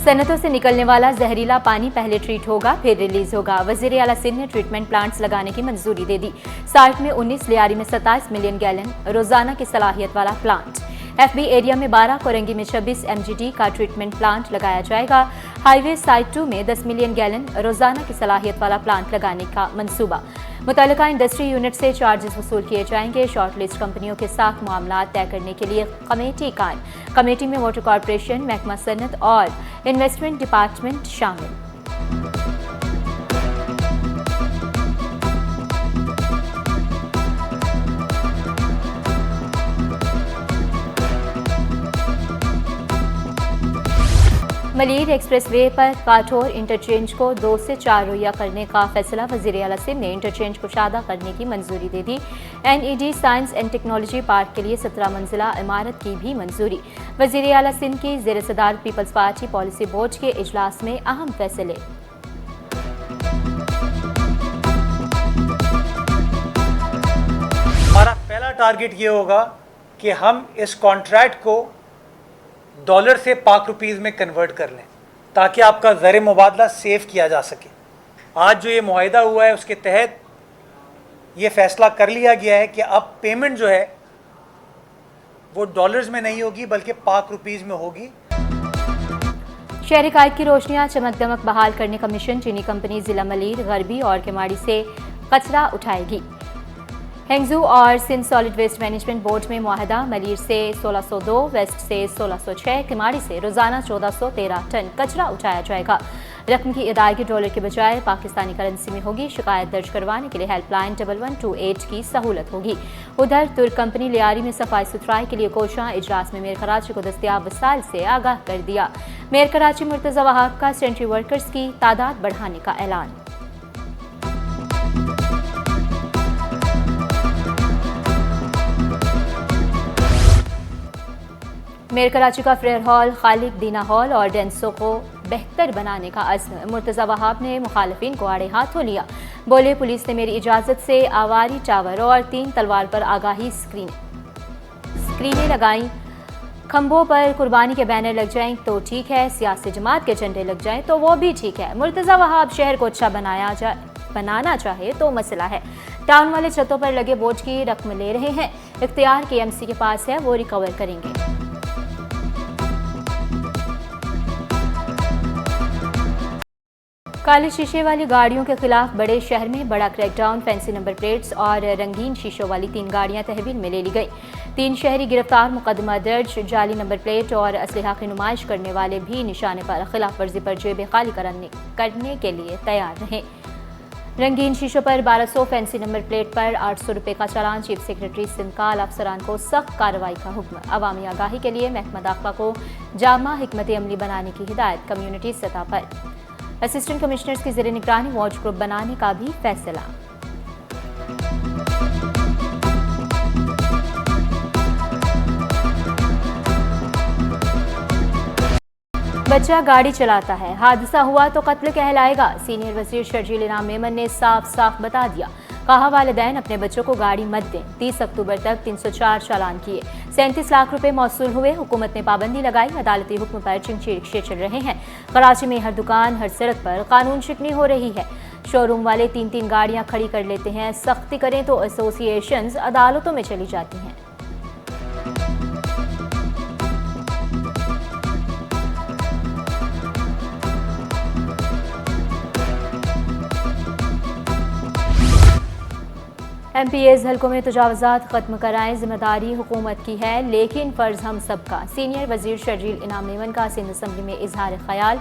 सनतों से निकलने वाला जहरीला पानी पहले ट्रीट होगा फिर रिलीज होगा। वजीर आला सिंध ने ट्रीटमेंट प्लांट्स लगाने की मंजूरी दे दी। साल्ट में 19, लियारी में 27 मिलियन गैलन रोजाना की सलाहियत वाला प्लांट। FB एरिया में 12, कोरंगी में 26 MGD का ट्रीटमेंट प्लांट लगाया जाएगा। हाईवे साइड 2 में 10 मिलियन गैलन रोजाना की सलाहियत वाला प्लांट लगाने का मंसूबा। मुतल्लिका इंडस्ट्री यूनिट से चार्जेस वसूल किए जाएंगे। शॉर्टलिस्ट कंपनियों के साथ मामला तय करने के लिए कमेटी कायम। कमेटी में वाटर कॉरपोरेशन, महकमा सनत और इन्वेस्टमेंट डिपार्टमेंट शामिल। मलीर एक्सप्रेसवे पर काठोर इंटरचेंज को 2 से 4 रोया करने का फैसला। वजीर आला सिंध ने इंटरचेंज को शादा करने की मंजूरी दे दी। NED science and technology park के लिए 17 मंजिला इमारत की भी मंजूरी। वजीर आला सिंध की ज़ेर सदारत पीपल्स पार्टी पॉलिसी बोर्ड के इजलास में अहम फैसले। हमारा पहला टारगेट ये होगा कि हम इस कॉन्ट्रैक्ट को डॉलर से पाक रुपीज़ में कन्वर्ट कर लें ताकि आपका ज़र मुबादला सेव किया जा सके। आज जो ये मुआहिदा हुआ है उसके तहत ये फ़ैसला कर लिया गया है कि अब पेमेंट जो है वो डॉलर्स में नहीं होगी बल्कि पाक रुपीज़ में होगी। शहरी कायद की रोशनियां चमक दमक बहाल करने का मिशन। चीनी कंपनी जिला मलीर, गरबी और केमाड़ी से कचरा उठाएगी। हेंगजू और Sindh solid waste management board में मुआहदा। मलीर से 1602, वेस्ट से 1606, किमाड़ी से रोजाना 1413 टन कचरा उठाया जाएगा। रकम की अदायगी डॉलर के बजाय पाकिस्तानी करेंसी में होगी। शिकायत दर्ज करवाने के लिए हेल्पलाइन 1128 की सहूलत होगी। उधर तुर्क कंपनी लियारी में सफाई सुथराई के लिए कोशां। इजलास में मेयर कराची को दस्तियाब वसाइल से आगाह कर दिया। मेयर कराची मुर्तज़ा वहाब का सेंट्री वर्कर्स की तादाद बढ़ाने का ऐलान। मेयर कराची का फ्रेयर हॉल, खालिक दीना हॉल और डेंसो को बेहतर बनाने का अज़्म। मुर्तज़ा वहाब ने मुखालिफिन को आड़े हाथों लिया। बोले, पुलिस ने मेरी इजाज़त से आवारी टावर और 3 तलवार पर आगाही स्क्रीनें लगाईं। खंभों पर कुर्बानी के बैनर लग जाएं तो ठीक है, सियासी जमात के झंडे लग जाएं तो वो भी ठीक है। मुर्तज़ा वहाब शहर को अच्छा बनाना चाहे तो मसला है। टाउन वाले छतों पर लगे बोझ की रकम ले रहे हैं। इख्तियार KMC के पास है, वो रिकवर करेंगे। काले शीशे वाली गाड़ियों के खिलाफ बड़े शहर में बड़ा क्रैकडाउन। फैंसी नंबर प्लेट्स और रंगीन शीशों वाली 3 गाड़ियां तहवील में ले ली गई। 3 शहरी गिरफ्तार, मुकदमा दर्ज। जाली नंबर प्लेट और असलहा की नुमाइश करने वाले भी निशाने पर खिलाफ वर्जी पर जेबें खाली करने के लिए तैयार रहे। रंगीन शीशों पर 1200, फैंसी नंबर प्लेट पर 800 रुपये का चालान। चीफ सेक्रेटरी सिंध का अफसरान को सख्त कार्रवाई का हुक्म। अवामी आगाही के लिए महकमा दाखिला को जामा हिकमत अमली बनाने की हिदायत। कम्युनिटी सतह पर असिस्टेंट कमिश्नर्स की ज़ेरे निगरानी वॉच ग्रुप बनाने का भी फैसला। बच्चा गाड़ी चलाता है, हादसा हुआ तो कत्ल कहलाएगा। सीनियर वजीर शर्जील इनाम मेमन ने साफ साफ बता दिया। कहा, वालिदैन अपने बच्चों को गाड़ी मत दें। 30 अक्टूबर तक 304 चालान किए, 37 लाख रुपए मौसूल हुए। हुकूमत ने पाबंदी लगाई। अदालती हुक्म पर चिंची रिक्शे चल रहे हैं। कराची में हर दुकान, हर सड़क पर कानून शिकनी हो रही है। शोरूम वाले 3-3 गाड़ियां खड़ी कर लेते हैं। सख्ती करें तो एसोसिएशंस अदालतों में चली जाती हैं। MPAs हल्कों में तजावुज़ात खत्म कराएं, जिम्मेदारी हुकूमत की है लेकिन फ़र्ज हम सबका। सीनियर वजीर शर्जील इनाम मेमन का सिंध असम्बली में इजहार ख्याल।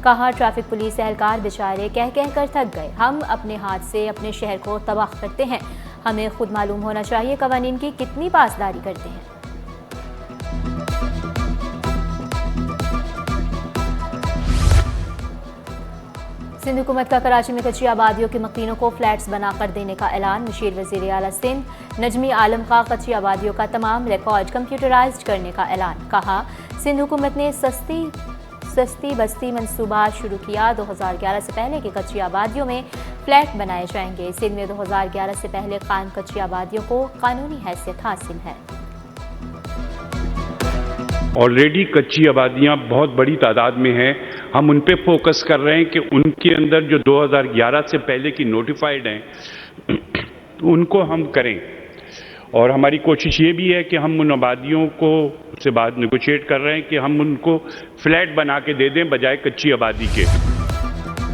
कहा, ट्रैफिक पुलिस एहलकार बेचारे कह कह कर थक गए। हम अपने हाथ से अपने शहर को तबाह करते हैं। हमें खुद मालूम होना चाहिए कवानीन की कितनी पासदारी करते हैं। सिंध हुकूमत का कराची में कच्ची आबादियों के मकीनों को फ्लैट्स बनाकर देने का ऐलान। मुशीर वज़ीर आला सिंध नजमी आलम का कच्ची आबादियों का तमाम रिकॉर्ड कंप्यूटराइज्ड करने का ऐलान। कहा, सिंध हुकूमत ने सस्ती बस्ती मंसूबा शुरू किया। 2011 से पहले की कच्ची आबादियों में फ्लैट बनाए जाएंगे। सिंध में 2011 से पहले कायम कच्ची आबादियों को कानूनी हैसियत हासिल है। ऑलरेडी कच्ची आबादियां बहुत बड़ी तादाद में हैं। हम उन पे फोकस कर रहे हैं कि उनके अंदर जो 2011 से पहले की नोटिफाइड हैं उनको हम करें। और हमारी कोशिश ये भी है कि हम उन आबादियों को से बात नेगोशिएट कर रहे हैं कि हम उनको फ्लैट बना के दे दें बजाय कच्ची आबादी के।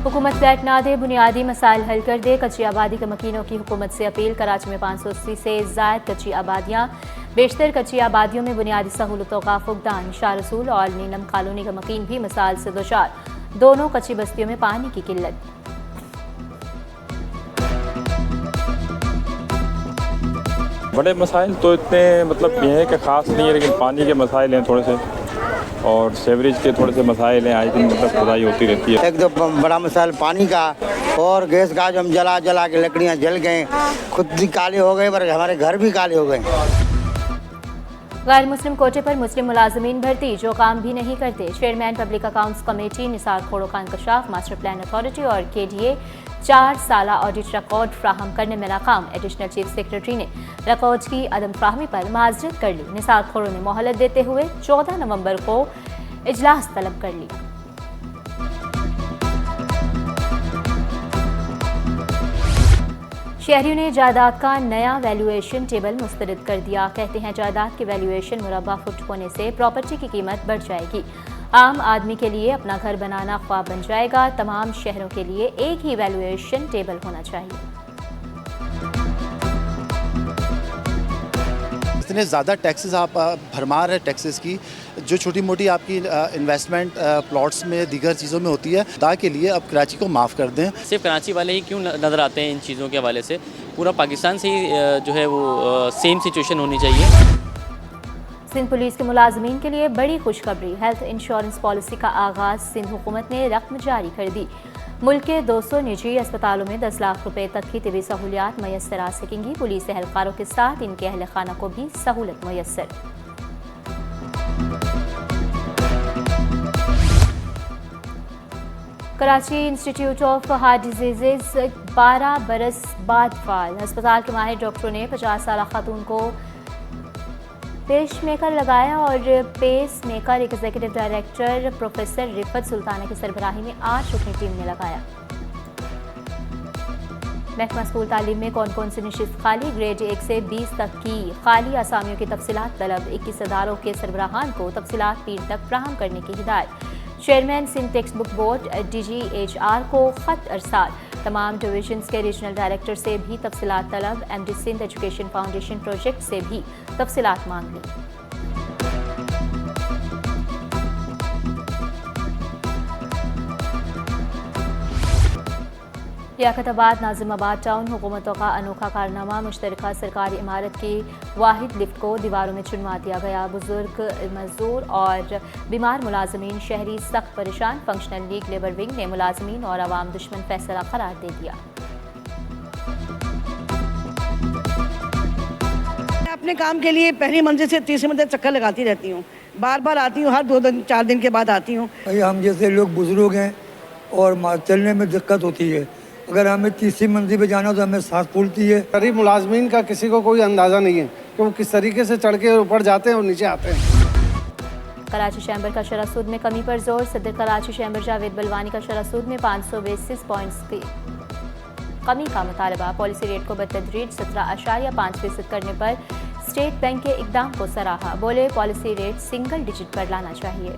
हुकूमत फ्लैट ना दे, बुनियादी मसाइल हल कर दे, कच्ची आबादी के मकीनों की हुकूमत से अपील। कराची में 580 से जायद कच्ची आबादियाँ, बेशतर कच्ची आबादियों में बुनियादी सहूलतों का फुकदान। शाह रसूल और नीलम कॉलोनी का मकीन भी मिसाल से दो चार, दोनों कच्ची बस्तियों में पानी की किल्लत। बड़े मसाइल तो इतने मतलब ये है कि ख़ास नहीं है, लेकिन पानी के मसाइल हैं थोड़े से, और सेवरेज के थोड़े से मसाइल हैं। आए दिन मतलब खुदाई होती रहती है। एक तो बड़ा मसाइल पानी का और गैस का, जो हम जला जला के लकड़ियाँ जल गए, खुद भी काले हो गए पर हमारे घर भी काले हो गए। गैर मुस्लिम कोटे पर मुस्लिम मुलाजमीन भर्ती, जो काम भी नहीं करते। Chairman public accounts committee Nisar खोड़ों का इंकशाफ। मास्टर प्लान अथॉरिटी और KDA 4 साला ऑडिट रिकॉर्ड फ्राहम करने में नाकाम। एडिशनल चीफ सेक्रेटरी ने रिकॉर्ड की अदम फ्राहमी पर माजरत कर ली। निसार खोड़ों ने मोहलत देते हुए 14 नवंबर को इजलास तलब कर लिया। शहरियों ने जायदाद का नया वैल्यूएशन टेबल मुस्तरद कर दिया। कहते हैं जायदाद की वैल्यूएशन मुरबा फुट होने से प्रॉपर्टी की कीमत बढ़ जाएगी। आम आदमी के लिए अपना घर बनाना ख्वाब बन जाएगा। तमाम शहरों के लिए एक ही वैल्यूएशन टेबल होना चाहिए। इतने ज़्यादा टैक्सेस आप भरमार है टैक्सेस की, जो छोटी मोटी आपकी इन्वेस्टमेंट प्लॉट्स में दीगर चीज़ों में होती है, अदा के लिए अब कराची को माफ़ कर दें। सिर्फ कराची वाले ही क्यों नज़र आते हैं इन चीज़ों के हवाले से, पूरा पाकिस्तान से ही जो है वो सेम सिचुएशन होनी चाहिए। सिंध पुलिस के मुलाजमीन के लिए बड़ी खुशखबरी। हेल्थ इंश्योरेंस पॉलिसी का आगाज़। सिंध हुकूमत ने रकम जारी कर दी। मुल्क के 200 निजी अस्पतालों में 10 लाख रुपए तक की तिबी सहूलियात मैसर आ सकेंगी। पुलिस एहलकारों के साथ इनके अहल खाना को भी सहूलत मैसर। Karachi institute of heart disease 12 बरस बाद फाल। अस्पताल के माहिर डॉक्टरों ने 50 साला खातून को पेस मेकर लगाया और pacemaker executive director professor Rifat Sultana की सरबराही में 8 रुकनी टीम ने लगाया। महकमा स्कूल तालीम में कौन कौन सी नशिस्त खाली। ग्रेड 1 से 20 तक की खाली असामियों की तफसीलात तलब। 21 इदारों के सरबराहान को तफसीलात पीर तक फ्राहम करने की हिदायत। Chairman Sindh textbook board DGHR को खत अरसाल। तमाम डिवीजन्स के रीजनल डायरेक्टर से भी तफसीलात तलब। MD Sindh education foundation project से भी तफसीलात मांग ली। लियाकताबाद नाजिमाबाद टाउन हुकूमतों का अनोखा कारनामा। मुश्तरका सरकारी इमारत की वाहिद लिफ्ट को दीवारों में चुनवा दिया गया। बुजुर्ग, मजदूर और बीमार मुलाजमीन शहरी सख्त परेशान। फंक्शनल लीग लेबर विंग ने मुलाजमीन और आवाम दुश्मन फैसला करार दे दिया। मैं अपने काम के लिए पहली मंजिल से तीसरी मंजिल चक्कर लगाती रहती हूँ। बार बार आती हूँ, हर 2-4 दिन के बाद आती हूँ। हम जैसे लोग बुजुर्ग हैं और चलने में दिक्कत होती है, अगर हमें तीसरी मंजिल पे जाना तो हमें सांस फूलती है। गरीब मुलाजमीन का किसी को कोई अंदाज़ा नहीं है कि वो किस तरीके से चढ़ के ऊपर जाते हैं और नीचे आते हैं। कराची चैम्बर का शरह सूद में कमी पर जोर। सदर कराची चैम्बर जावेद बलवानी का शरह सूद में 500 बेसिस पॉइंट्स की कमी का मुतालबा। पॉलिसी रेट को बतदरीज 17.5% करने पर स्टेट बैंक के इकदाम को सराहा। बोले पॉलिसी रेट सिंगल डिजिट पर लाना चाहिए।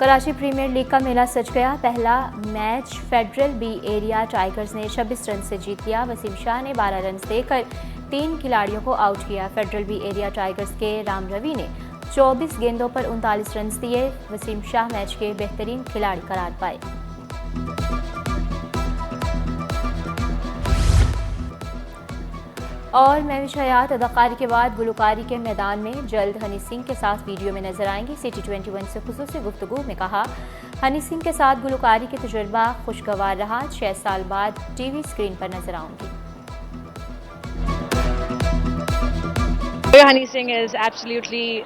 कराची प्रीमियर लीग का मेला सज गया। पहला match federal B area tigers ने 26 रन से जीत लिया। वसीम शाह ने 12 रन देकर 3 खिलाड़ियों को आउट किया। फेडरल बी एरिया टाइगर्स के राम रवि ने 24 गेंदों पर 39 रन दिए। वसीम शाह मैच के बेहतरीन खिलाड़ी करार पाए। और महविश हयात अदाकारी के बाद गुलकारी के मैदान में जल्द हनी सिंह के साथ वीडियो में नजर आएंगी। सिटी 21 से खुसूसी गुफ्तगू में कहा, हनी सिंह के साथ गुलकारी के तजुर्बा खुशगवार रहा। 6 साल बाद टीवी स्क्रीन पर नजर आऊंगी। Honey Singh is absolutely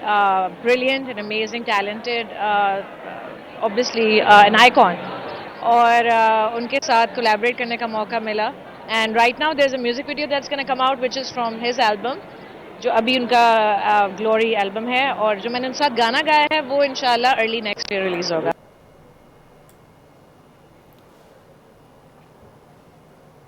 brilliant and amazing, talented, obviously an icon. और उनके साथ collaborate करने का मौका मिला. And right now there's a music video that's going to come out which is from his album. जो अभी उनका ग्लोरी एल्बम है और जो मैंने उनके साथ गाना गाया है वो इंशाल्लाह अर्ली नेक्स्ट ईयर रिलीज़ होगा।